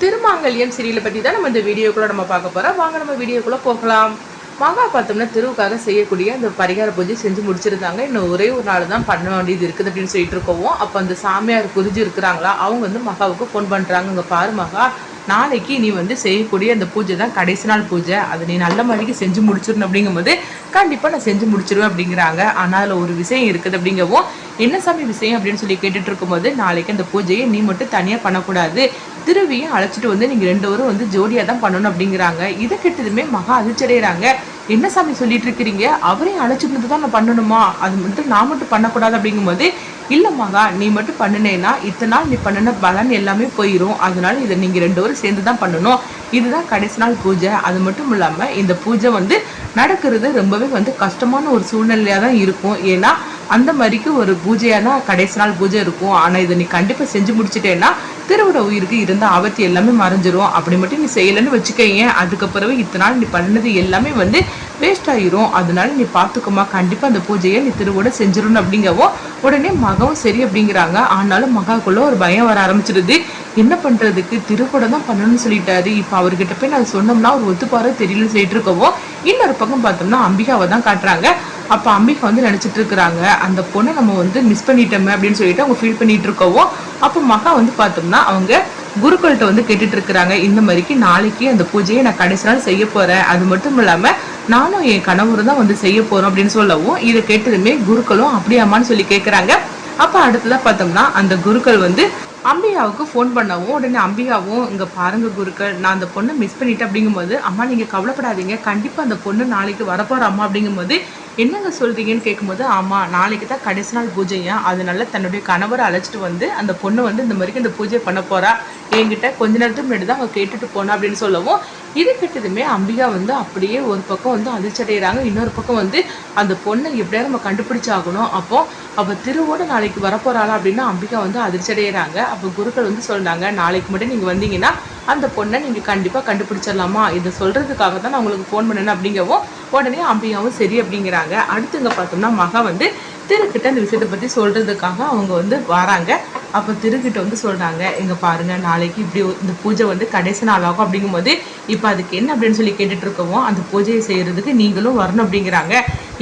திருமாங்கல்யம் சீரியலை பற்றி தான் நம்ம இந்த வீடியோக்குள்ள நம்ம பார்க்க போகிறோம். வாங்க நம்ம வீடியோக்குள்ளே போகலாம். மகா பார்த்தோம்னா திருவுக்காக செய்யக்கூடிய அந்த பரிகார பூஜை செஞ்சு முடிச்சிருந்தாங்க. இன்னும் ஒரே ஒரு நாள் தான் பண்ண வேண்டியது இருக்குது அப்படின்னு சொல்லிட்டு இருக்கோம். அப்போ அந்த சாமியார் குறிஞ்சி இருக்கிறாங்களா, அவங்க வந்து மகாவுக்கு ஃபோன் பண்ணுறாங்க. இங்கே பாரு மகா, நாளைக்கு நீ வந்து செய்யக்கூடிய அந்த பூஜை தான் கடைசி நாள் பூஜை, அதை நீ நல்ல மாதிரிக்கு செஞ்சு முடிச்சிடணும் அப்படிங்கும்போது கண்டிப்பாக நான் செஞ்சு முடிச்சிடுவேன் அப்படிங்கிறாங்க. ஆனால் அதில் ஒரு விஷயம் இருக்குது அப்படிங்கவும், என்ன சாமி விஷயம் அப்படின்னு சொல்லி கேட்டுட்டு இருக்கும்போது, நாளைக்கு அந்த பூஜையை நீ மட்டும் தனியாக பண்ணக்கூடாது, திருவியும் அழைச்சிட்டு வந்து நீங்கள் 2 பேரும் வந்து ஜோடியாக தான் பண்ணணும் அப்படிங்கிறாங்க. இதை கேட்டதுமே மகா அதிர்ச்சடைகிறாங்க. என்ன சாமி சொல்லிட்டு இருக்கிறீங்க, அவரையும் அழைச்சிட்டு வந்து தான் நான் பண்ணணுமா, அது மட்டும் நான் மட்டும் பண்ணக்கூடாது அப்படிங்கும்போது, இல்லை மகா நீ மட்டும் பண்ணினேன்னா இத்தனை நாள் நீ பண்ணின பலன் எல்லாமே போயிடும், அதனால இதை நீங்கள் 2 பேரும் சேர்ந்து தான் பண்ணணும், இதுதான் கடைசி நாள் பூஜை. அது மட்டும் இல்லாமல் இந்த பூஜை வந்து நடக்கிறது ரொம்பவே வந்து கஷ்டமான ஒரு சூழ்நிலையாக தான் இருக்கும். ஏன்னா அந்த மாதிரிக்கு ஒரு பூஜையானா கடைசி நாள் பூஜை இருக்கும். ஆனால் இதை நீ கண்டிப்பாக செஞ்சு முடிச்சிட்டேன்னா திருவிட உயிருக்கு இருந்த ஆபத்து எல்லாமே மறைஞ்சிரும். அப்படி மட்டும் நீ செய்யலைன்னு வச்சுக்கோங்க, அதுக்கப்புறவு இத்தனை நாள் நீ பண்ணது எல்லாமே வந்து வேஸ்ட் ஆகிரும். அதனால நீ பார்த்துக்கோமா, கண்டிப்பாக அந்த பூஜையை நீ திருவிட செஞ்சிடணும் அப்படிங்கவும் உடனே மகவும் சரி அப்படிங்கிறாங்க. ஆனாலும் மகாக்குள்ள ஒரு பயம் வர ஆரம்பிச்சிருது. என்ன பண்ணுறதுக்கு, திருக்கூட தான் பண்ணணும்னு சொல்லிட்டாரு, இப்போ அவர்கிட்ட போய் நான் சொன்னோம்னா அவர் ஒத்துப்பாரோ தெரியலன்னு சொல்லிட்டு இருக்கவும், இன்னொரு பக்கம் பார்த்தோம்னா அம்பிகாவை தான் காட்டுறாங்க. அப்போ அம்பிகா வந்து நினச்சிட்டு இருக்கிறாங்க, அந்த பொண்ணை நம்ம வந்து மிஸ் பண்ணிட்டோமே அப்படின்னு சொல்லிட்டு அவங்க ஃபீல் பண்ணிட்டு இருக்கவும், அப்போ மகா வந்து பார்த்தோம்னா அவங்க குருக்கள்கிட்ட வந்து கேட்டுட்டு இருக்கிறாங்க. இந்த மாதிரிக்கு நாளைக்கு அந்த பூஜையை நான் கடைசி நாள் செய்ய போறேன், அது மட்டும் இல்லாம நானும் என் கணவர் தான் வந்து செய்ய போறோம் அப்படின்னு சொல்லவும், இதை கேட்டதுமே குருக்களும் அப்படியாமான்னு சொல்லி கேட்குறாங்க. அப்போ அடுத்ததான் பார்த்தோம்னா அந்த குருக்கள் வந்து அம்பிகாவுக்கு ஃபோன் பண்ணவும், உடனே அம்பிகாவும் இங்கே பாருங்க குருக்கள், நான் அந்த பொண்ணை மிஸ் பண்ணிட்டேன் அப்படிங்கும்போது, அம்மா நீங்கள் கவலைப்படாதீங்க, கண்டிப்பாக அந்த பொண்ணு நாளைக்கு வரப்போகிற அம்மா அப்படிங்கும்போது, என்னங்க சொல்கிறீங்கன்னு கேட்கும்போது, ஆமாம் நாளைக்கு தான் கடைசி நாள் பூஜையா, அதனால தன்னுடைய கணவரை அழைச்சிட்டு வந்து அந்த பொண்ணு வந்து இந்த மாதிரிக்கு இந்த பூஜை பண்ண போகிறா, என்கிட்ட கொஞ்ச நேரத்துக்கு முன்னாடி தான் அவங்க கேட்டுட்டு போனா அப்படின்னு சொல்லவும், இது கிட்டதுமே அம்பிகா வந்து அப்படியே ஒரு பக்கம் வந்து அதிர்ச்சடைகிறாங்க. இன்னொரு பக்கம் வந்து அந்த பொண்ணை எப்படியாவது நம்ம கண்டுபிடிச்சாகணும், அப்போ அவள் திருவோட நாளைக்கு வரப்போறாளா அப்படின்னா அம்பிகா வந்து அதிர்ச்சடைகிறாங்க. அப்போ குருக்கள் வந்து சொல்றாங்க, நாளைக்கு மட்டும் நீங்கள் வந்தீங்கன்னா அந்த பொண்ணை நீங்கள் கண்டிப்பாக கண்டுபிடிச்சிடலாமா, இதை சொல்கிறதுக்காக தான் நான் உங்களுக்கு ஃபோன் பண்ணேன் அப்படிங்கவும், உடனே அம்பிகாவும் சரி அப்படிங்கிறாங்க. அடுத்துங்க பார்த்தோம்னா மகா வந்து திருக்கிட்ட அந்த விஷயத்தை பற்றி சொல்கிறதுக்காக அவங்க வந்து வராங்க. அப்போ திருக்கிட்ட வந்து சொல்கிறாங்க, இங்கே பாருங்கள் நாளைக்கு இப்படி இந்த பூஜை வந்து கடைசி நாள் ஆகும் அப்படிங்கும்போது, இப்போ அதுக்கு என்ன அப்படின்னு சொல்லி கேட்டுட்டு இருக்கவும், அந்த பூஜையை செய்கிறதுக்கு நீங்களும் வரணும் அப்படிங்கிறாங்க.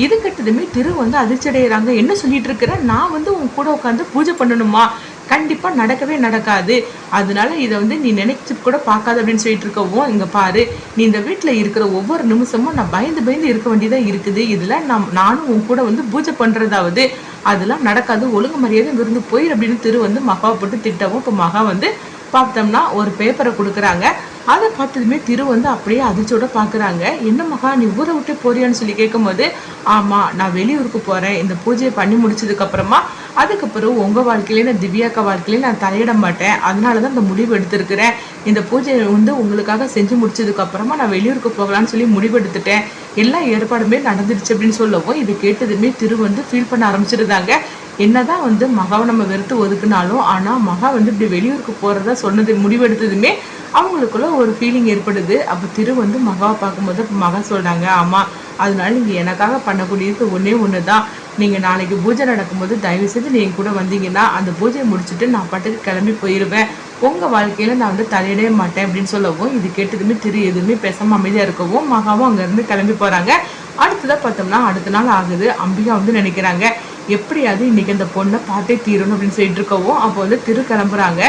இது கட்டதுமே திரு வந்து அதிர்ச்சடைகிறாங்க. என்ன சொல்லிட்டு இருக்கிற, நான் வந்து உன் கூட உட்காந்து பூஜை பண்ணணுமா, கண்டிப்பாக நடக்கவே நடக்காது, அதனால இதை வந்து நீ நினைச்சு கூட பார்க்காது அப்படின்னு சொல்லிட்டு இருக்கவும், இங்கே பாரு நீ இந்த வீட்டில் இருக்கிற ஒவ்வொரு நிமிஷமும் நான் பயந்து பயந்து இருக்க வேண்டியதாக இருக்குது, இதில் நானும் உன் கூட வந்து பூஜை பண்ணுறதாவது அதெல்லாம் நடக்காது, ஒழுங்கு மரியாதை இங்கிருந்து போயிரு அப்படின்னு திரு வந்து மகாவை போட்டு திட்டவும், இப்போ மகா வந்து பார்த்தோம்னா ஒரு பேப்பரை கொடுக்குறாங்க. அதை பார்த்ததுமே திரு வந்து அப்படியே அதிர்ச்சியோட பார்க்குறாங்க. என்ன மகா நீ ஊரை விட்டு போறியான்னு சொல்லி கேட்கும்போது, ஆமாம் நான் வெளியூருக்கு போகிறேன், இந்த பூஜையை பண்ணி முடிச்சதுக்கப்புறமா அதுக்கப்புறம் உங்கள் வாழ்க்கையிலே நான் திவ்யாக்கா வாழ்க்கையிலே நான் தலையிட மாட்டேன், அதனால தான் இந்த முடிவு எடுத்திருக்கிறேன், இந்த பூஜையை வந்து உங்களுக்காக செஞ்சு முடிச்சதுக்கப்புறமா நான் வெளியூருக்கு போகலான்னு சொல்லி முடிவு எடுத்துட்டேன், எல்லா ஏற்பாடுமே நடந்துடுச்சு அப்படின்னு சொல்லவும், இது கேட்டதுமே திரு வந்து ஃபீல் பண்ண ஆரம்பிச்சிருந்தாங்க. என்னதான் வந்து மகாவை நம்ம வெறுத்து ஒதுக்குனாலும், ஆனால் மகா வந்து இப்படி வெளியூருக்கு போகிறதா சொன்னது முடிவெடுத்ததுமே அவங்களுக்குள்ள ஒரு ஃபீலிங் ஏற்படுது. அப்போ திரு வந்து மகாவை பார்க்கும்போது மகா சொல்கிறாங்க, ஆமாம் அதனால நீங்கள் எனக்காக பண்ணக்கூடியது ஒன்று தான், நீங்கள் நாளைக்கு பூஜை நடக்கும்போது தயவுசெய்து நீங்கள் கூட வந்தீங்கன்னா அந்த பூஜையை முடிச்சுட்டு நான் பாட்டுக்கு கிளம்பி போயிடுவேன், உங்கள் வாழ்க்கையில் நான் வந்து தலையிடவே மாட்டேன் அப்படின்னு சொல்லவும், இது கேட்டதுமே திரு எதுவுமே பேசாமல் அமைதியாக இருக்கவும் மகாவும் அங்கேருந்து கிளம்பி போகிறாங்க. அடுத்ததாக பார்த்தோம்னா அடுத்த நாள் ஆகுது. அம்பிகா வந்து நினைக்கிறாங்க, எப்படியாவது இன்னைக்கு அந்த பொண்ணை பார்த்தே தீரணும் அப்படின்னு சொல்லிட்டு இருக்கவும், அப்போ வந்து திரு கிளம்புறாங்க.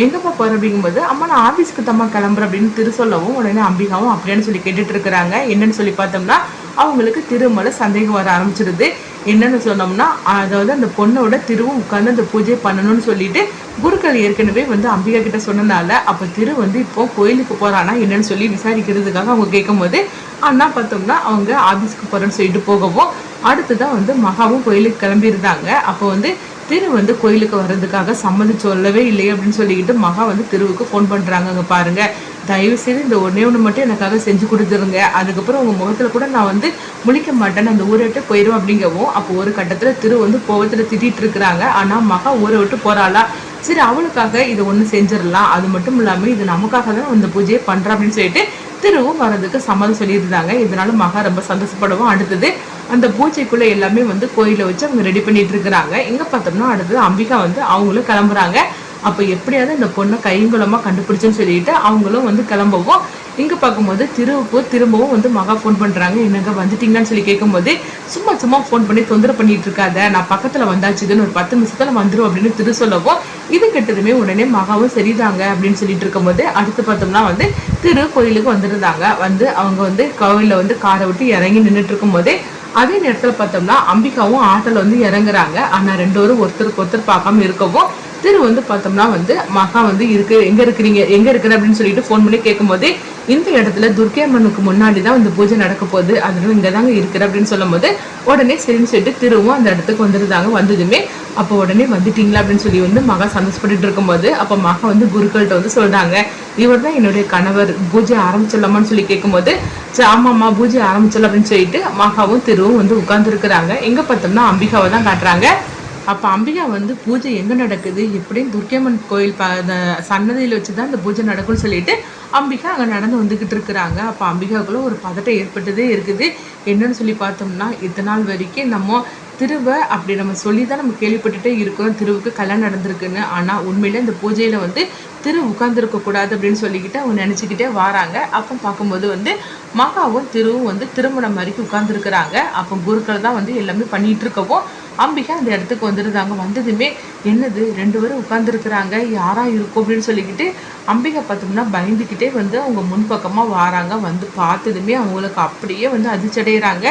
எங்கப்பா போகிற அப்படிங்கும்போது, அம்மா நான் ஆஃபீஸ்க்கு தம்மா கிளம்புறேன் அப்படின்னு திரு சொல்லவும், உடனே அம்பிகாவும் அப்படியான்னு சொல்லி கேட்டுட்டு இருக்கிறாங்க. என்னன்னு சொல்லி பார்த்தோம்னா அவங்களுக்கு திருமலை சந்தேகம் வர ஆரம்பிச்சிருது. என்னன்னு சொன்னோம்னா, அதாவது அந்த பொண்ணோட திருவும் உட்காந்து அந்த பூஜை பண்ணணும்னு சொல்லிட்டு குருக்கள் ஏற்கனவே வந்து அம்பிகா கிட்ட சொன்னனால, அப்போ திரு வந்து இப்போ கோயிலுக்கு போறானா என்னன்னு சொல்லி விசாரிக்கிறதுக்காக அவங்க கேட்கும்போது, அண்ணா பார்த்தோம்னா அவங்க ஆஃபீஸ்க்கு போறேன்னு சொல்லிட்டு போகவும், அடுத்துதான் வந்து மகாவும் கோயிலுக்கு கிளம்பியிருந்தாங்க. அப்போ வந்து திரு வந்து கோயிலுக்கு வர்றதுக்காக சம்மதி சொல்லவே இல்லையே அப்படின்னு சொல்லிக்கிட்டு மகா வந்து திருவுக்கு ஃபோன் பண்ணுறாங்க. அங்கே பாருங்கள் தயவு செய்து இந்த ஒன்று மட்டும் எனக்காக செஞ்சு கொடுத்துருங்க, அதுக்கப்புறம் உங்கள் முகத்தில் கூட நான் வந்து முழிக்க மாட்டேன், அந்த ஊரை விட்டு போயிடும் அப்படிங்கவும், அப்போ ஒரு கட்டத்தில் திரு வந்து கோவத்தில் திட்டிகிட்டு இருக்கிறாங்க. ஆனால் மகா ஊரை விட்டு போகிறாளா, சரி அவளுக்காக இதை ஒன்று செஞ்சிடலாம், அது மட்டும் இல்லாமல் இது நமக்காக தான் இந்த பூஜையை பண்ணுறா அப்படின்னு சொல்லிட்டு திருவும் வர்றதுக்கு சம்மதம் சொல்லியிருந்தாங்க. இதனால மகா ரொம்ப சந்தோஷப்படவும், அடுத்தது அந்த பூஜைக்குள்ள எல்லாமே வந்து கோயிலை வச்சு அவங்க ரெடி பண்ணிட்டு இருக்கிறாங்க. இங்க பார்த்தோம்னா அடுத்தது அம்பிகா வந்து அவங்களும் கிளம்புறாங்க. அப்போ எப்படியாவது இந்த பொண்ணை கைங்குளமா கண்டுபிடிச்சுன்னு சொல்லிட்டு அவங்களும் வந்து கிளம்பவும் இங்க பார்க்கும்போது திரும்பவும் வந்து மகா ஃபோன் பண்றாங்க. என்னங்க வந்துட்டீங்கன்னு சொல்லி கேட்கும்போது சும்மா ஃபோன் பண்ணி தொந்தரவு பண்ணிட்டு இருக்காத, நான் பக்கத்துல வந்தாச்சுன்னு ஒரு 10 நிமிஷத்துல வந்துரும் அப்படின்னு சொல்லவும் இது கெட்டதுமே உடனே மகாவும் சரிதாங்க அப்படின்னு சொல்லிட்டு இருக்கும்போது அடுத்து பார்த்தோம்னா வந்து கோயிலுக்கு வந்துருந்தாங்க. வந்து அவங்க வந்து கோவில்ல வந்து காரை விட்டு இறங்கி நின்றுட்டு இருக்கும் போதே அதே நேரத்துல பார்த்தோம்னா அம்பிகாவும் ஆட்டோல வந்து இறங்குறாங்க. ஆனா 2 பேரும் ஒருத்தருக்கு ஒருத்தர் பார்க்காம இருக்கவும் வந்து பார்த்தோம்னா வந்து மகா வந்து எங்க இருக்கிற அப்படின்னு சொல்லிட்டு போன் பண்ணி கேட்கும் போதே இந்த இடத்துல துர்க்கை அம்மனுக்கு முன்னாடிதான் இந்த பூஜை நடக்க போகுது, அதனால இங்கதாங்க இருக்கிற அப்படின்னு சொல்லும் போது உடனே சரின்னு சொல்லிட்டு திருவும் அந்த இடத்துக்கு வந்துருந்தாங்க. வந்ததுமே அப்போ உடனே வந்துட்டீங்களா அப்படின்னு சொல்லி வந்து மகா சந்தோஷப்பட்டு இருக்கும்போது அப்ப மகா வந்து குருக்கள்கிட்ட வந்து சொல்றாங்க, இவர் தான் என்னுடைய கணவர், பூஜை ஆரம்பிச்சிடலாமான்னு சொல்லி கேட்கும்போது ஆமாம்மா பூஜை ஆரம்பிச்சிடலாம் அப்படின்னு சொல்லிட்டு மகாவும் திருவும் வந்து உட்கார்ந்து இருக்கிறாங்க. எங்க பார்த்தோம்னா அம்பிகாவை தான் காட்டுறாங்க. அப்போ அம்பிகா வந்து பூஜை எங்கே நடக்குது, எப்படின்னு துர்க்கையம்மன் கோயில் சன்னதியில் வச்சு தான் இந்த பூஜை நடக்கும்னு சொல்லிட்டு அம்பிகா அங்கே நடந்து வந்துக்கிட்டு இருக்கிறாங்க. அப்போ அம்பிகாவுக்குள்ள ஒரு பதட்டம் ஏற்பட்டதே இருக்குது. என்னன்னு சொல்லி பார்த்தோம்னா இத்தனை நாள் வரைக்கும் நம்ம திருவை அப்படி நம்ம சொல்லி தான் நம்ம கேள்விப்பட்டுட்டே இருக்கிறோம் திருவுக்கு கல்யாணம் நடந்திருக்குன்னு. ஆனால் உண்மையில இந்த பூஜையில் வந்து உட்கார்ந்துருக்க கூடாது அப்படின்னு சொல்லிக்கிட்டு அவங்க நினச்சிக்கிட்டே வராங்க. அப்போ பார்க்கும்போது வந்து மகாவும் திருவும் வந்து திருமணம் வரைக்கும் உட்கார்ந்துருக்குறாங்க. அப்போ குருக்கள் தான் வந்து எல்லாமே பண்ணிட்டு இருக்கவும் அம்பிகா அந்த இடத்துக்கு வந்துருந்தாங்க. வந்ததுமே என்னது 2 பேரும் உட்கார்ந்துருக்குறாங்க, யாரா இருக்கும் அப்படின்னு சொல்லிக்கிட்டு அம்பிகா பார்த்தோம்னா பயந்துக்கிட்டே வந்து அவங்க முன்பக்கமாக வராங்க. வந்து பார்த்ததுமே அவங்களுக்கு அப்படியே வந்து அதிர்ச்சடைகிறாங்க.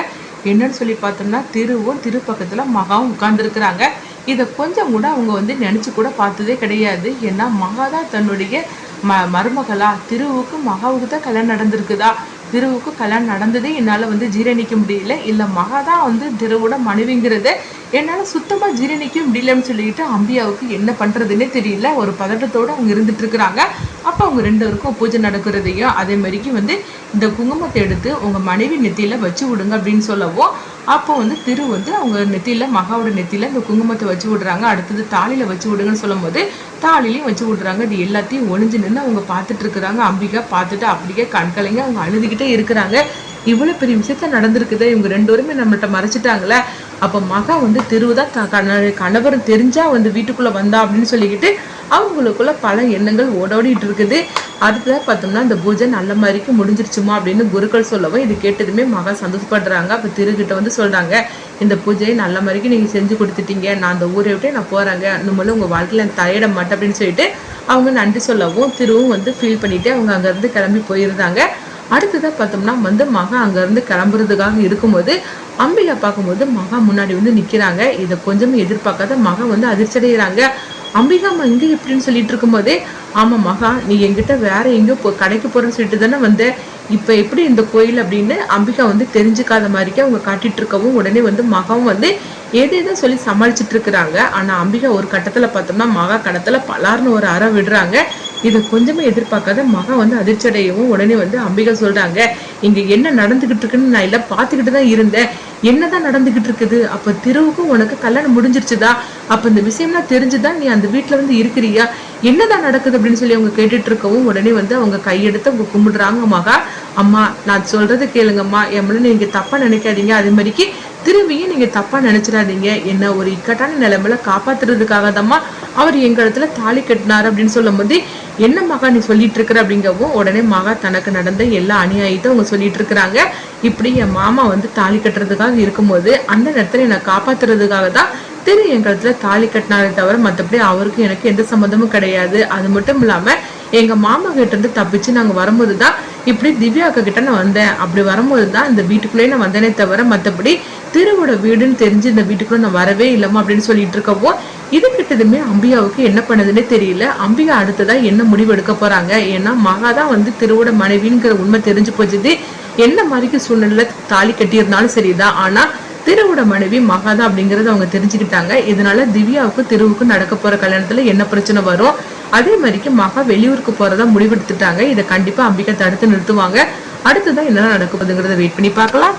என்னன்னு சொல்லி பார்த்தோம்னா திரு பக்கத்தில் மகாவும் உட்கார்ந்துருக்குறாங்க. இதை கொஞ்சம் கூட அவங்க வந்து நினச்சி கூட பார்த்ததே கிடையாது. ஏன்னா மகா தான் தன்னுடைய மருமகளா, திருவுக்கு மகாவுக்கு தான் கல்யாணம் நடந்திருக்குதா, திருவுக்கு கல்யாணம் நடந்ததே என்னால் வந்து ஜீரணிக்க முடியல, இல்லை மகா தான் வந்து திருவோட மனைவிங்கிறத என்னால் சுத்தமாக ஜீரணிக்க முடியலன்னு சொல்லிட்டு அம்பியாவுக்கு என்ன பண்ணுறதுன்னே தெரியல. ஒரு பதட்டத்தோடு அவங்க இருந்துட்டு இருக்கிறாங்க. அப்போ அவங்க 2 பேருக்கும் பூஜை நடக்கிறதையும் அதே மாதிரிக்கு வந்து இந்த குங்குமத்தை எடுத்து உங்கள் மனைவி நெத்தியில் வச்சு விடுங்க அப்படின்னு சொல்லவும் அப்போ வந்து வந்து அவங்க நெத்தியில் மகாவோட நெத்தியில் இந்த குங்குமத்தை வச்சு விடுறாங்க. அடுத்தது தாலியில் வச்சு விடுங்கன்னு சொல்லும் போது தாலிலையும் வச்சு விடுறாங்க. இது எல்லாத்தையும் ஒளிஞ்சு நின்று அவங்க பார்த்துட்டு இருக்கிறாங்க. அம்பிகா பார்த்துட்டு அப்படியே கண்கலைங்க அவங்க அழுதுகிட்டே இருக்கிறாங்க. இவ்வளோ பெரிய விஷயத்த நடந்திருக்குது, இவங்க 2 பேருமே நம்மள்கிட்ட மறைச்சிட்டாங்களே. அப்போ மகா வந்து தான் கணவர் தெரிஞ்சா வந்து வீட்டுக்குள்ளே வந்தா அப்படின்னு சொல்லிக்கிட்டு அவங்களுக்குள்ள பல எண்ணங்கள் ஓடோடிட்டு இருக்குது. அடுத்ததான் பார்த்தோம்னா இந்த பூஜை நல்ல மாதிரிக்கு முடிஞ்சிருச்சுமா அப்படின்னு குருக்கள் சொல்லவும் இது கேட்டதுமே மகா சந்தோஷப்படுறாங்க. அப்போ திருக்கிட்ட வந்து சொல்கிறாங்க, இந்த பூஜையை நல்ல மாதிரிக்கு நீங்கள் செஞ்சு கொடுத்துட்டீங்க, நான் அந்த ஊரை விட்டே நான் போகிறேங்க, நம்மளும் உங்கள் வாழ்க்கையில் நான் தலையிட மாட்டேன் அப்படின்னு சொல்லிட்டு அவங்க நன்றி சொல்லவும் திருவும் வந்து ஃபீல் பண்ணிவிட்டு அவங்க அங்கேருந்து கிளம்பி போயிருந்தாங்க. அடுத்ததாக பார்த்தோம்னா வந்து மகா அங்கேருந்து கிளம்புறதுக்காக இருக்கும்போது அம்பிகா பார்க்கும்போது மகா முன்னாடி வந்து நிற்கிறாங்க. இதை கொஞ்சம் எதிர்பார்க்காத மகா வந்து அதிர்ச்சடைகிறாங்க. அம்பிகா அம்மா இங்கே எப்படின்னு சொல்லிட்டு இருக்கும்போதே ஆமாம் மகா நீ எங்கிட்ட வேற எங்கேயோ கடைக்கு போகிறேன்னு சொல்லிட்டு தானே வந்த, இப்போ எப்படி இந்த கோயில் அப்படின்னு அம்பிகா வந்து தெரிஞ்சுக்காத மாதிரிக்கு அவங்க காட்டிட்டு இருக்கவும் உடனே வந்து மகாவும் வந்து ஏதேதோ சொல்லி சமாளிச்சுட்டு இருக்கிறாங்க. ஆனால் அம்பிகா ஒரு கட்டத்தில் பார்த்தோம்னா மகா கடத்தில் பலார்னு ஒரு அறை விடுறாங்க. இதை கொஞ்சமே எதிர்பார்க்காத மகா வந்து அதிர்ச்சடையவும் உடனே வந்து அம்பிகா சொல்றாங்க, இங்க என்ன நடந்துகிட்டு இருக்குன்னு நான் எல்லாம் பார்த்துக்கிட்டு தான் இருந்தேன், என்னதான் நடந்துகிட்டு இருக்குது, அப்ப திருவுக்கும் உனக்கு கல்யாணம் முடிஞ்சிருச்சுதா, அப்ப இந்த விஷயம்லாம் தெரிஞ்சுதான் நீ அந்த வீட்டுல வந்து இருக்கிறியா, என்னதான் நடக்குது அப்படின்னு சொல்லி அவங்க கேட்டுட்டு இருக்கவும் உடனே வந்து அவங்க கையெடுத்து அவங்க கும்பிடுறாங்க. மகா அம்மா நான் சொல்றதை கேளுங்கம்மா, எம்மள நீங்க தப்பா நினைக்காதீங்க, அதே மாதிரிக்கு திரும்பியும் நீங்க தப்பா நினைச்சிடாதீங்க, என்ன ஒரு இக்கட்டான நிலைமையில காப்பாத்துறதுக்காக தான்மா அவர் எங்க இடத்துல தாலி கட்டினார் அப்படின்னு சொல்லும் போது என்ன மகா நீ சொல்லிட்டு இருக்கிற அப்படிங்கவும் உடனே மகா தனக்கு நடந்த எல்லா அநியாயத்தை அவங்க சொல்லிட்டு இருக்கிறாங்க. இப்படி என் மாமா வந்து தாலி கட்டுறதுக்காக இருக்கும்போது அந்த நேரத்துல என்னை காப்பாத்துறதுக்காக தான் என் கழுத்துல தாலி கட்டினாரே தவிர மற்றபடி அவருக்கு எனக்கு எந்த சம்மந்தமும் கிடையாது. அது மட்டும் இல்லாம எங்க மாமா கிட்ட இருந்து தப்பிச்சு நாங்க வரும்போதுதான் இப்படி திவ்யா அக்கா கிட்ட நான் வந்தேன், அப்படி வரும்போதுதான் இந்த வீட்டுக்குள்ளேயே நான் வந்தேனே தவிர மற்றபடி திருவோட வீடுன்னு தெரிஞ்சு இந்த வீட்டுக்குள்ள நான் வரவே இல்லைமா அப்படின்னு சொல்லிட்டு இருக்கவும் இது கிட்டதுமே அம்பிகாவுக்கு என்ன பண்ணதுன்னே தெரியல. அம்பிகா அடுத்ததா என்ன முடிவு எடுக்க போறாங்க, ஏன்னா மகாதான் வந்து திருவோட மனைவிங்கிற உண்மை தெரிஞ்சு போச்சுது. என்ன மாதிரிக்கு சூழ்நிலை தாலி கட்டியிருந்தாலும் சரிதான், ஆனா திருவோட மனைவி மகாதான் அப்படிங்கறத அவங்க தெரிஞ்சுக்கிட்டாங்க. இதனால திவ்யாவுக்கு திருவுக்கு நடக்க போற கல்யாணத்துல என்ன பிரச்சனை வரும், அதே மாதிரிக்கு மகா வெளியூருக்கு போறதா முடிவெடுத்துட்டாங்க. இதை கண்டிப்பா அம்பிகா தடுத்து நிறுத்துவாங்க. அடுத்ததான் என்னென்ன நடக்க போகுதுங்கிறத வெயிட் பண்ணி பார்க்கலாம்.